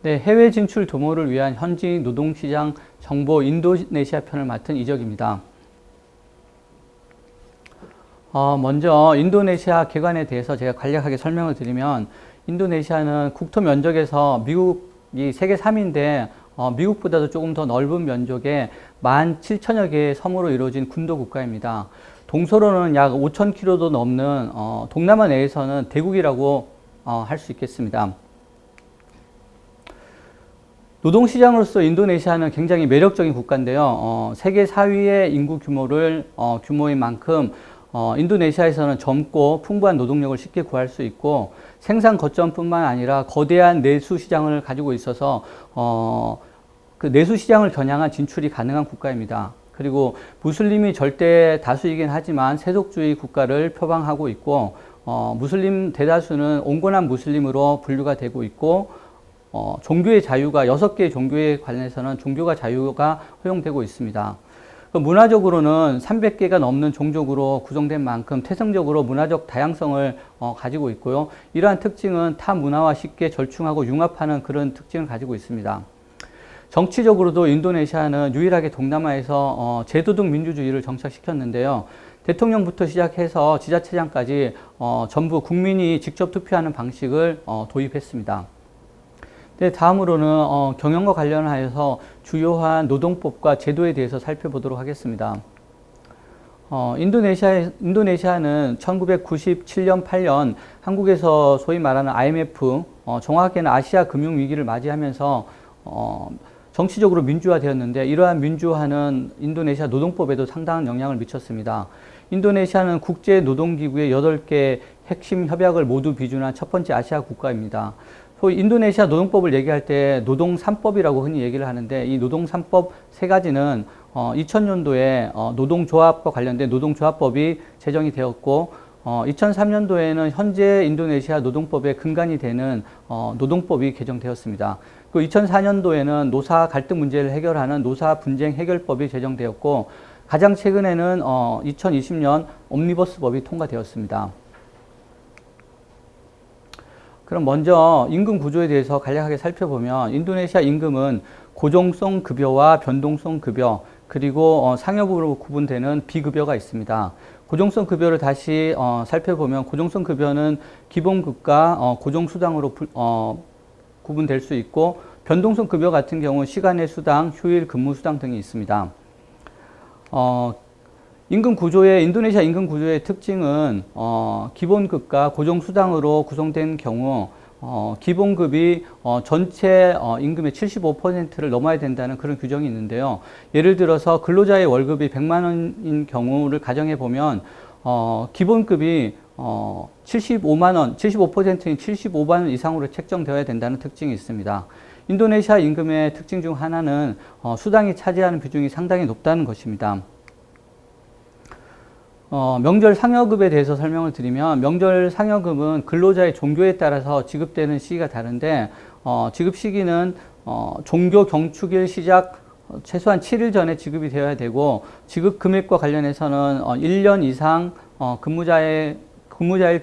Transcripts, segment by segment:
네, 해외 진출 도모를 위한 현지 노동시장 정보 인도네시아 편을 맡은 이적입니다. 먼저 인도네시아 개관에 대해서 제가 간략하게 설명을 드리면, 인도네시아는 국토 면적에서 미국이 세계 3위인데 미국보다도 조금 더 넓은 면적에 17,000여 개의 섬으로 이루어진 군도 국가입니다. 동서로는 약 5,000km도 넘는 동남아 내에서는 대국이라고 할 수 있겠습니다. 노동시장으로서 인도네시아는 굉장히 매력적인 국가인데요. 세계 4위의 인구 규모인 만큼 인도네시아에서는 젊고 풍부한 노동력을 쉽게 구할 수 있고, 생산 거점뿐만 아니라 거대한 내수 시장을 가지고 있어서 그 내수 시장을 겨냥한 진출이 가능한 국가입니다. 그리고 무슬림이 절대 다수이긴 하지만 세속주의 국가를 표방하고 있고, 무슬림 대다수는 온건한 무슬림으로 분류가 되고 있고, 종교의 자유가 6개의 종교에 관해서는 종교가 자유가 허용되고 있습니다. 문화적으로는 300개가 넘는 종족으로 구성된 만큼 태생적으로 문화적 다양성을 가지고 있고요. 이러한 특징은 타 문화와 쉽게 절충하고 융합하는 그런 특징을 가지고 있습니다. 정치적으로도 인도네시아는 유일하게 동남아에서 제도등 민주주의를 정착시켰는데요. 대통령부터 시작해서 지자체장까지 전부 국민이 직접 투표하는 방식을 도입했습니다. 네, 다음으로는 경영과 관련하여서 주요한 노동법과 제도에 대해서 살펴보도록 하겠습니다. 인도네시아는 1997년, 8년 한국에서 소위 말하는 IMF, 정확하게는 아시아 금융위기를 맞이하면서 정치적으로 민주화되었는데, 이러한 민주화는 인도네시아 노동법에도 상당한 영향을 미쳤습니다. 인도네시아는 국제노동기구의 8개 핵심 협약을 모두 비준한 첫 번째 아시아 국가입니다. 소위 인도네시아 노동법을 얘기할 때 노동 3법이라고 흔히 얘기를 하는데, 이 노동 3법 세 가지는 2000년도에 노동조합과 관련된 노동조합법이 제정이 되었고, 2003년도에는 현재 인도네시아 노동법의 근간이 되는 노동법이 개정되었습니다. 그 2004년도에는 노사 갈등 문제를 해결하는 노사 분쟁 해결법이 제정되었고, 가장 최근에는 2020년 옴니버스법이 통과되었습니다. 그럼 먼저 임금 구조에 대해서 간략하게 살펴보면, 인도네시아 임금은 고정성 급여와 변동성 급여, 그리고 상여급으로 구분되는 비급여가 있습니다. 고정성 급여를 다시 살펴보면, 고정성 급여는 기본급과 고정수당으로 구분될 수 있고, 변동성 급여 같은 경우는 시간의 수당, 휴일 근무수당 등이 있습니다. 인도네시아 임금 구조의 특징은 기본급과 고정수당으로 구성된 경우 기본급이 전체 임금의 75%를 넘어야 된다는 그런 규정이 있는데요. 예를 들어서 근로자의 월급이 100만 원인 경우를 가정해 보면 기본급이 75만 원, 75%인 75만 원 이상으로 책정되어야 된다는 특징이 있습니다. 인도네시아 임금의 특징 중 하나는 수당이 차지하는 비중이 상당히 높다는 것입니다. 명절 상여급에 대해서 설명을 드리면, 명절 상여급은 근로자의 종교에 따라서 지급되는 시기가 다른데, 지급 시기는 종교 경축일 시작 최소한 7일 전에 지급이 되어야 되고, 지급 금액과 관련해서는 1년 이상 근무자일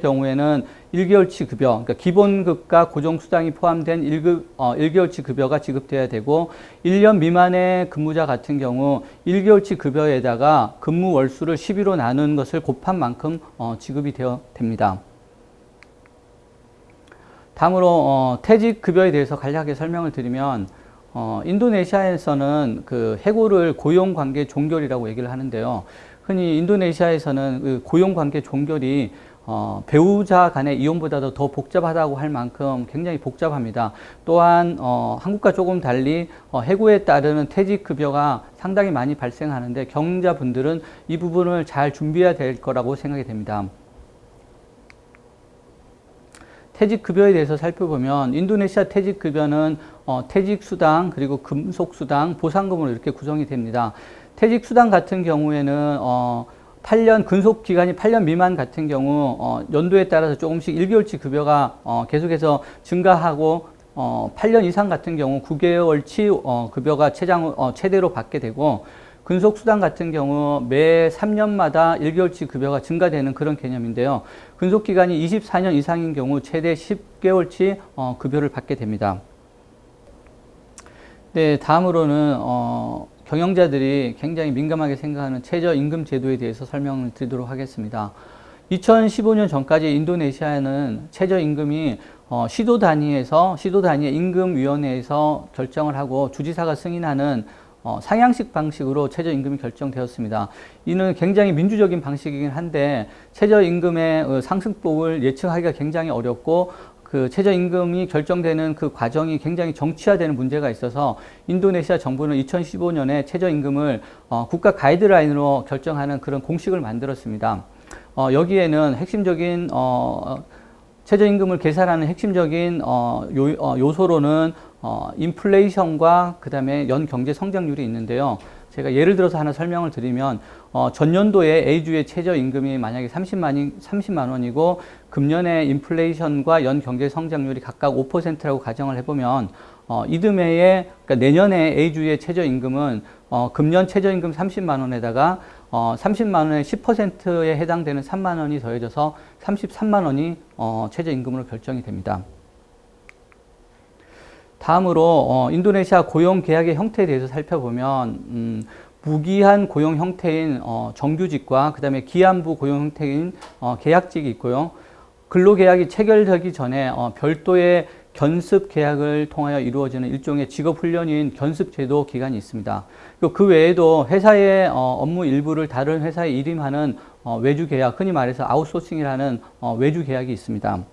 경우에는 1개월치 급여, 그러니까 기본급과 고정수당이 포함된 1개월치 급여가 지급돼야 되고, 1년 미만의 근무자 같은 경우 1개월치 급여에다가 근무 월수를 12로 나눈 것을 곱한 만큼 지급이 됩니다. 다음으로 퇴직급여에 대해서 간략하게 설명을 드리면, 인도네시아에서는 그 해고를 고용관계 종결이라고 얘기를 하는데요. 흔히 인도네시아에서는 그 고용관계 종결이 배우자 간의 이혼보다도 더 복잡하다고 할 만큼 굉장히 복잡합니다. 또한 한국과 조금 달리 해고에 따르는 퇴직급여가 상당히 많이 발생하는데, 경영자분들은 이 부분을 잘 준비해야 될 거라고 생각이 됩니다. 퇴직급여에 대해서 살펴보면, 인도네시아 퇴직급여는 퇴직수당, 그리고 금속수당, 보상금으로 이렇게 구성이 됩니다. 퇴직수당 같은 경우에는 8년, 근속기간이 8년 미만 같은 경우 연도에 따라서 조금씩 1개월치 급여가 계속해서 증가하고, 8년 이상 같은 경우 9개월치 급여가 최대로 받게 되고, 근속수당 같은 경우 매 3년마다 1개월치 급여가 증가되는 그런 개념인데요. 근속기간이 24년 이상인 경우 최대 10개월치 급여를 받게 됩니다. 네, 다음으로는 경영자들이 굉장히 민감하게 생각하는 최저임금 제도에 대해서 설명을 드리도록 하겠습니다. 2015년 전까지 인도네시아는 최저임금이 시도 단위의 임금위원회에서 결정을 하고 주지사가 승인하는 상향식 방식으로 최저임금이 결정되었습니다. 이는 굉장히 민주적인 방식이긴 한데 최저임금의 상승폭을 예측하기가 굉장히 어렵고 그 최저임금이 결정되는 그 과정이 굉장히 정치화되는 문제가 있어서 인도네시아 정부는 2015년에 최저임금을 국가 가이드라인으로 결정하는 그런 공식을 만들었습니다. 여기에는 핵심적인 최저임금을 계산하는 핵심적인 요소로는 인플레이션과 그 다음에 연 경제 성장률이 있는데요. 제가 예를 들어서 하나 설명을 드리면 전년도에 A주의 최저임금이 만약에 30만 원이고 금년에 인플레이션과 연 경제 성장률이 각각 5%라고 가정을 해보면 이듬해에 그러니까 내년에 A주의 최저임금은 금년 최저임금 30만 원에다가 30만 원의 10%에 해당되는 3만 원이 더해져서 33만 원이 최저임금으로 결정이 됩니다. 다음으로 인도네시아 고용 계약의 형태에 대해서 살펴보면 무기한 고용 형태인 정규직과 그 다음에 기한부 고용 형태인 계약직이 있고요. 근로계약이 체결되기 전에 별도의 견습 계약을 통하여 이루어지는 일종의 직업훈련인 견습제도 기간이 있습니다. 그 외에도 회사의 업무 일부를 다른 회사에 일임하는 외주계약, 흔히 말해서 아웃소싱이라는 외주계약이 있습니다.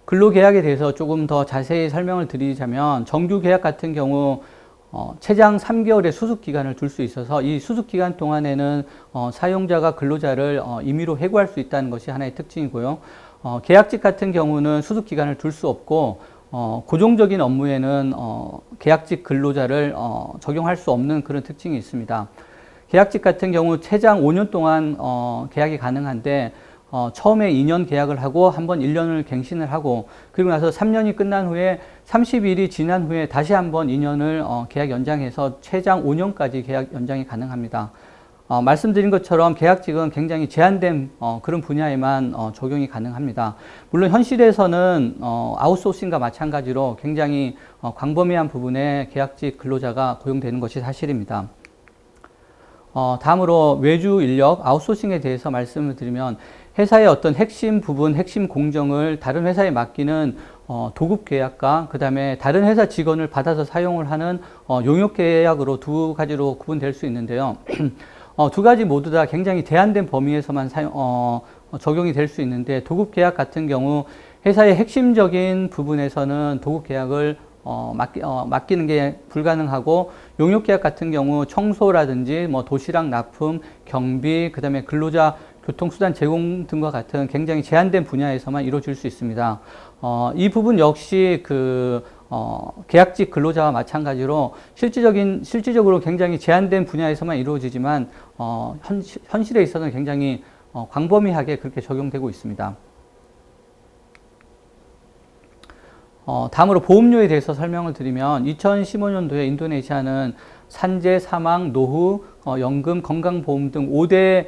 근로계약에 대해서 조금 더 자세히 설명을 드리자면 정규계약 같은 경우 최장 3개월의 수습기간을 둘 수 있어서 이 수습기간 동안에는 사용자가 근로자를 임의로 해고할 수 있다는 것이 하나의 특징이고요. 계약직 같은 경우는 수습기간을 둘 수 없고 고정적인 업무에는 계약직 근로자를 적용할 수 없는 그런 특징이 있습니다. 계약직 같은 경우 최장 5년 동안 계약이 가능한데 처음에 2년 계약을 하고 한번 1년을 갱신을 하고 그리고 나서 3년이 끝난 후에 30일이 지난 후에 다시 한번 2년을 계약 연장해서 최장 5년까지 계약 연장이 가능합니다. 말씀드린 것처럼 계약직은 굉장히 제한된 그런 분야에만 적용이 가능합니다. 물론 현실에서는 아웃소싱과 마찬가지로 굉장히 광범위한 부분에 계약직 근로자가 고용되는 것이 사실입니다. 다음으로 외주 인력 아웃소싱에 대해서 말씀을 드리면 회사의 어떤 핵심 부분, 핵심 공정을 다른 회사에 맡기는 도급 계약과 그 다음에 다른 회사 직원을 받아서 사용을 하는 용역 계약으로 두 가지로 구분될 수 있는데요. 두 가지 모두 다 굉장히 제한된 범위에서만 적용이 될 수 있는데 도급 계약 같은 경우 회사의 핵심적인 부분에서는 도급 계약을 맡기는 게 불가능하고 용역 계약 같은 경우 청소라든지 뭐 도시락 납품, 경비, 그 다음에 근로자 교통수단 제공 등과 같은 굉장히 제한된 분야에서만 이루어질 수 있습니다. 이 부분 역시 계약직 근로자와 마찬가지로 실질적으로 굉장히 제한된 분야에서만 이루어지지만, 현실에 있어서는 굉장히 광범위하게 그렇게 적용되고 있습니다. 다음으로 보험료에 대해서 설명을 드리면 2015년도에 인도네시아는 산재, 사망, 노후, 연금, 건강보험 등 5대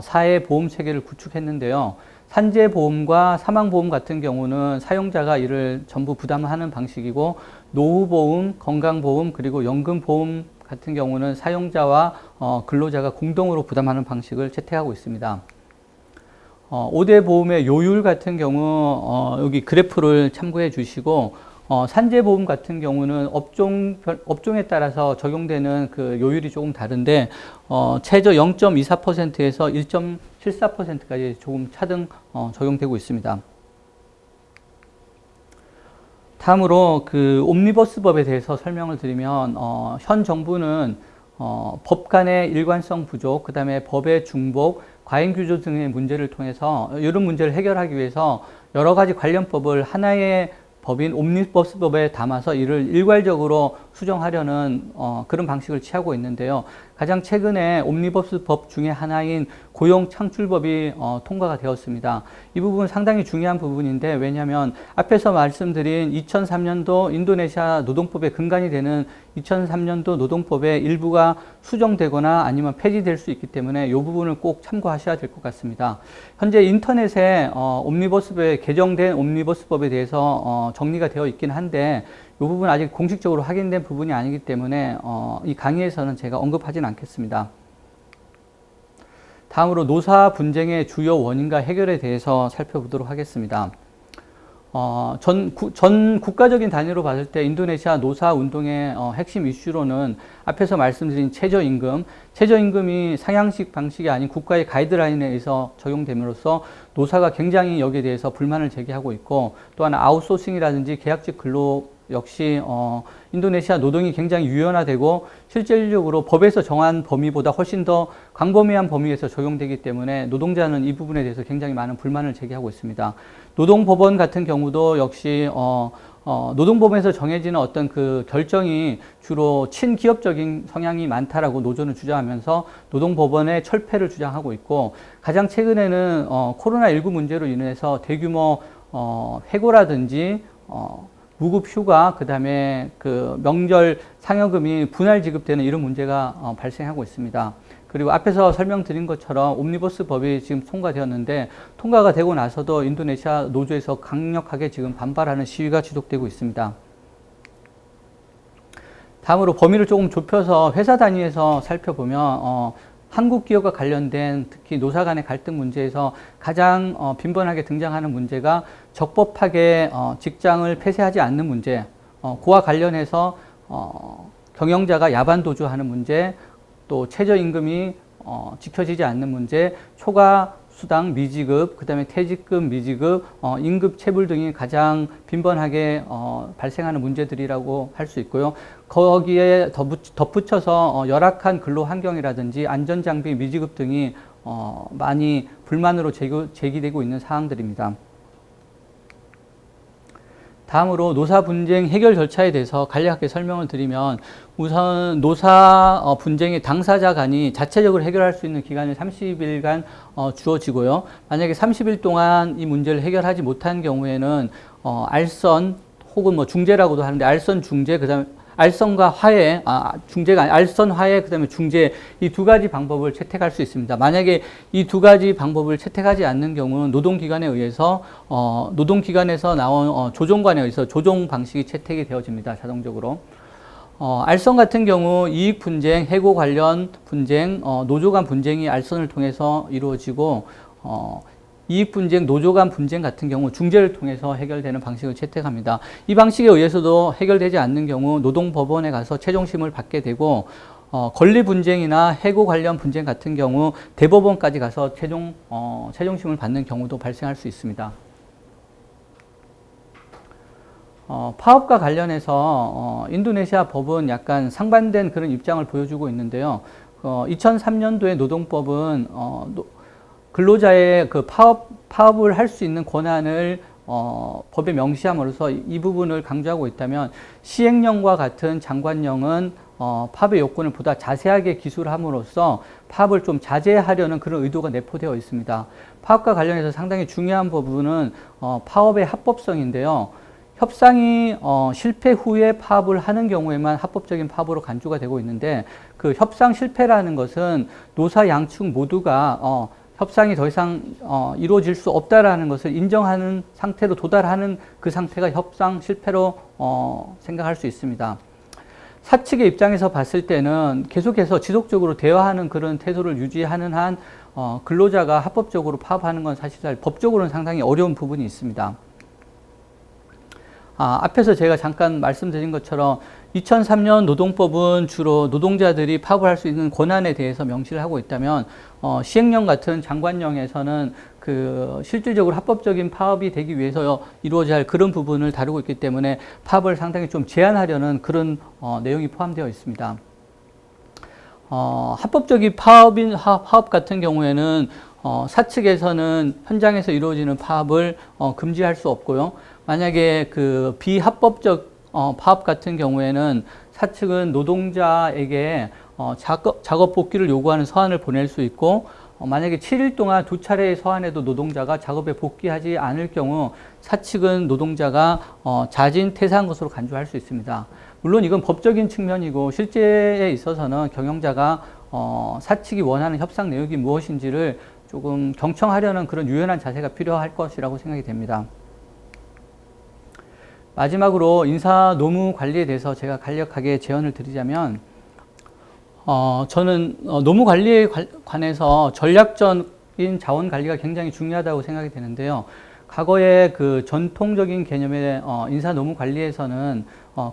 사회 보험 체계를 구축했는데요. 산재보험과 사망보험 같은 경우는 사용자가 이를 전부 부담하는 방식이고 노후보험, 건강보험 그리고 연금보험 같은 경우는 사용자와 근로자가 공동으로 부담하는 방식을 채택하고 있습니다. 5대 보험의 요율 같은 경우 여기 그래프를 참고해 주시고 산재보험 같은 경우는 업종에 따라서 적용되는 그 요율이 조금 다른데 최저 0.24%에서 1.74%까지 조금 차등 적용되고 있습니다. 다음으로 그 옴니버스법에 대해서 설명을 드리면 현 정부는 법 간의 일관성 부족, 그 다음에 법의 중복, 과잉 규제 등의 문제를 통해서 이런 문제를 해결하기 위해서 여러 가지 관련법을 하나의 법인 옴니버스법에 담아서 이를 일괄적으로 수정하려는 그런 방식을 취하고 있는데요. 가장 최근에 옴니버스법 중에 하나인 고용창출법이 통과가 되었습니다. 이 부분은 상당히 중요한 부분인데 왜냐하면 앞에서 말씀드린 2003년도 인도네시아 노동법의 근간이 되는 2003년도 노동법의 일부가 수정되거나 아니면 폐지될 수 있기 때문에 이 부분을 꼭 참고하셔야 될 것 같습니다. 현재 인터넷에 개정된 옴니버스법에 대해서 정리가 되어 있긴 한데 부분 아직 공식적으로 확인된 부분이 아니기 때문에 이 강의에서는 제가 언급하진 않겠습니다. 다음으로 노사 분쟁의 주요 원인과 해결에 대해서 살펴보도록 하겠습니다. 전 국가적인 단위로 봤을 때 인도네시아 노사 운동의 핵심 이슈로는 앞에서 말씀드린 최저임금이 상향식 방식이 아닌 국가의 가이드라인에 의해서 적용됨으로써 노사가 굉장히 여기에 대해서 불만을 제기하고 있고, 또한 아웃소싱이라든지 계약직 근로 역시 인도네시아 노동이 굉장히 유연화되고 실질적으로 법에서 정한 범위보다 훨씬 더 광범위한 범위에서 적용되기 때문에 노동자는 이 부분에 대해서 굉장히 많은 불만을 제기하고 있습니다. 노동법원 같은 경우도 역시 노동법에서 정해지는 어떤 그 결정이 주로 친기업적인 성향이 많다라고 노조는 주장하면서 노동법원의 철폐를 주장하고 있고, 가장 최근에는 코로나19 문제로 인해서 대규모 해고라든지 무급 휴가, 그 다음에 그 명절 상여금이 분할 지급되는 이런 문제가 발생하고 있습니다. 그리고 앞에서 설명드린 것처럼 옴니버스 법이 지금 통과되었는데, 통과가 되고 나서도 인도네시아 노조에서 강력하게 지금 반발하는 시위가 지속되고 있습니다. 다음으로 범위를 조금 좁혀서 회사 단위에서 살펴보면 한국 기업과 관련된 특히 노사 간의 갈등 문제에서 가장 빈번하게 등장하는 문제가 적법하게 직장을 폐쇄하지 않는 문제, 그와 관련해서 경영자가 야반 도주하는 문제, 또 최저임금이 지켜지지 않는 문제, 초과 수당 미지급, 그 다음에 퇴직금 미지급, 임금 체불 등이 가장 빈번하게 발생하는 문제들이라고 할 수 있고요. 거기에 덧붙여서 열악한 근로 환경이라든지 안전장비 미지급 등이 많이 불만으로 제기되고 있는 사항들입니다. 다음으로 노사 분쟁 해결 절차에 대해서 간략하게 설명을 드리면, 우선 노사 분쟁의 당사자 간이 자체적으로 해결할 수 있는 기간이 30일간 주어지고요. 만약에 30일 동안 이 문제를 해결하지 못한 경우에는 알선 혹은 뭐 중재라고도 하는데, 알선 중재, 그다음에 알선과 화해, 중재가 아니 알선 화해, 그다음에 중재, 이 두 가지 방법을 채택할 수 있습니다. 만약에 이 두 가지 방법을 채택하지 않는 경우는 노동기관에 의해서 노동기관에서 나온 조정관에 의해서 조정 방식이 채택이 되어집니다. 자동적으로. 알선 같은 경우 이익 분쟁, 해고 관련 분쟁, 노조 간 분쟁이 알선을 통해서 이루어지고, 이익 분쟁, 노조 간 분쟁 같은 경우 중재를 통해서 해결되는 방식을 채택합니다. 이 방식에 의해서도 해결되지 않는 경우 노동법원에 가서 최종심을 받게 되고, 권리 분쟁이나 해고 관련 분쟁 같은 경우 대법원까지 가서 최종심을 받는 경우도 발생할 수 있습니다. 파업과 관련해서 인도네시아 법은 약간 상반된 그런 입장을 보여주고 있는데요. 2003년도에 노동법은 근로자의 그 파업을 할 수 있는 권한을 법에 명시함으로써 이 부분을 강조하고 있다면, 시행령과 같은 장관령은 파업의 요건을 보다 자세하게 기술함으로써 파업을 좀 자제하려는 그런 의도가 내포되어 있습니다. 파업과 관련해서 상당히 중요한 부분은 파업의 합법성인데요. 협상이 실패 후에 파업을 하는 경우에만 합법적인 파업으로 간주가 되고 있는데, 그 협상 실패라는 것은 노사 양측 모두가 협상이 더 이상 이루어질 수 없다라는 것을 인정하는 상태로 도달하는 그 상태가 협상 실패로 생각할 수 있습니다. 사측의 입장에서 봤을 때는 계속해서 지속적으로 대화하는 그런 태도를 유지하는 한 근로자가 합법적으로 파업하는 건 사실 법적으로는 상당히 어려운 부분이 있습니다. 앞에서 제가 잠깐 말씀드린 것처럼 2003년 노동법은 주로 노동자들이 파업을 할 수 있는 권한에 대해서 명시를 하고 있다면, 시행령 같은 장관령에서는 그 실질적으로 합법적인 파업이 되기 위해서 이루어져야 할 그런 부분을 다루고 있기 때문에 파업을 상당히 좀 제한하려는 그런 내용이 포함되어 있습니다. 합법적인 파업 같은 경우에는 사측에서는 현장에서 이루어지는 파업을 금지할 수 없고요. 만약에 그 비합법적 파업 같은 경우에는 사측은 노동자에게 작업 복귀를 요구하는 서한을 보낼 수 있고, 만약에 7일 동안 2차례의 서한에도 노동자가 작업에 복귀하지 않을 경우 사측은 노동자가 자진 퇴사한 것으로 간주할 수 있습니다. 물론 이건 법적인 측면이고, 실제에 있어서는 경영자가 사측이 원하는 협상 내용이 무엇인지를 조금 경청하려는 그런 유연한 자세가 필요할 것이라고 생각이 됩니다. 마지막으로 인사 노무 관리에 대해서 제가 간략하게 제언을 드리자면, 저는 노무 관리에 관해서 전략적인 자원 관리가 굉장히 중요하다고 생각이 되는데요. 과거의 그 전통적인 개념의 인사 노무 관리에서는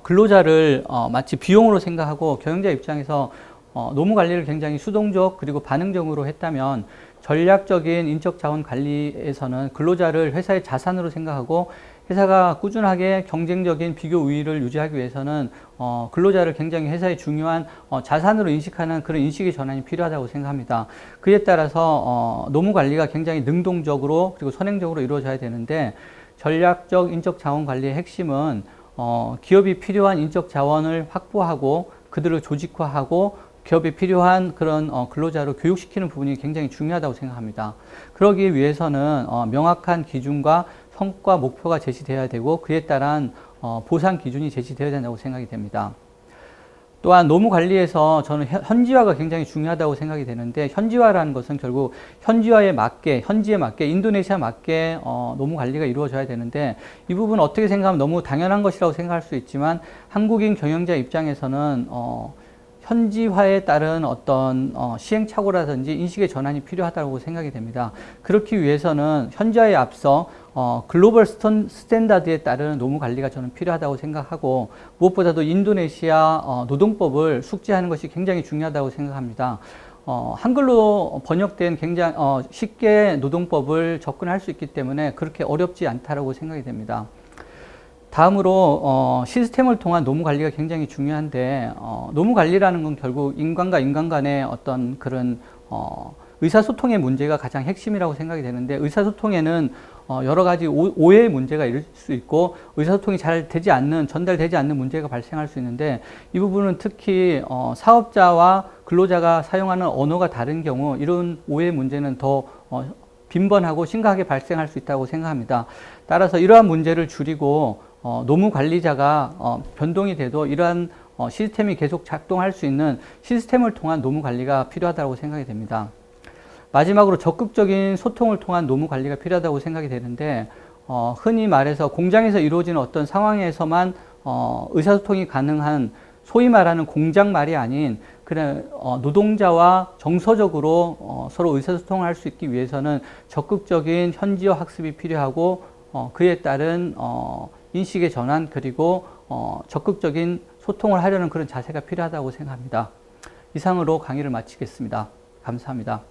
근로자를 마치 비용으로 생각하고 경영자 입장에서 노무 관리를 굉장히 수동적 그리고 반응적으로 했다면, 전략적인 인적 자원 관리에서는 근로자를 회사의 자산으로 생각하고 회사가 꾸준하게 경쟁적인 비교 우위를 유지하기 위해서는 근로자를 굉장히 회사의 중요한 자산으로 인식하는 그런 인식의 전환이 필요하다고 생각합니다. 그에 따라서 노무 관리가 굉장히 능동적으로 그리고 선행적으로 이루어져야 되는데, 전략적 인적 자원 관리의 핵심은 기업이 필요한 인적 자원을 확보하고 그들을 조직화하고 기업이 필요한 그런 근로자로 교육시키는 부분이 굉장히 중요하다고 생각합니다. 그러기 위해서는 명확한 기준과 성과 목표가 제시되어야 되고 그에 따른 보상 기준이 제시되어야 된다고 생각이 됩니다. 또한 노무 관리에서 저는 현지화가 굉장히 중요하다고 생각이 되는데, 현지화라는 것은 결국 현지화에 맞게, 현지에 맞게, 인도네시아 맞게 노무 관리가 이루어져야 되는데, 이 부분 어떻게 생각하면 너무 당연한 것이라고 생각할 수 있지만 한국인 경영자 입장에서는 현지화에 따른 어떤 시행착오라든지 인식의 전환이 필요하다고 생각이 됩니다. 그렇기 위해서는 현지화에 앞서 글로벌 스탠다드에 따른 노무 관리가 저는 필요하다고 생각하고, 무엇보다도 인도네시아 노동법을 숙지하는 것이 굉장히 중요하다고 생각합니다. 한글로 번역된 굉장히 쉽게 노동법을 접근할 수 있기 때문에 그렇게 어렵지 않다고 생각이 됩니다. 다음으로 시스템을 통한 노무 관리가 굉장히 중요한데, 노무 관리라는 건 결국 인간과 인간 간의 어떤 그런 의사소통의 문제가 가장 핵심이라고 생각이 되는데, 의사소통에는 여러 가지 오해의 문제가 있을 수 있고 의사소통이 잘 되지 않는, 전달되지 않는 문제가 발생할 수 있는데, 이 부분은 특히 사업자와 근로자가 사용하는 언어가 다른 경우 이런 오해의 문제는 더 빈번하고 심각하게 발생할 수 있다고 생각합니다. 따라서 이러한 문제를 줄이고 노무 관리자가 변동이 돼도 이러한 시스템이 계속 작동할 수 있는 시스템을 통한 노무 관리가 필요하다고 생각이 됩니다. 마지막으로 적극적인 소통을 통한 노무 관리가 필요하다고 생각이 되는데, 흔히 말해서 공장에서 이루어지는 어떤 상황에서만 의사소통이 가능한 소위 말하는 공장 말이 아닌 노동자와 정서적으로 서로 의사소통을 할 수 있기 위해서는 적극적인 현지화 학습이 필요하고 그에 따른 인식의 전환, 그리고 적극적인 소통을 하려는 그런 자세가 필요하다고 생각합니다. 이상으로 강의를 마치겠습니다. 감사합니다.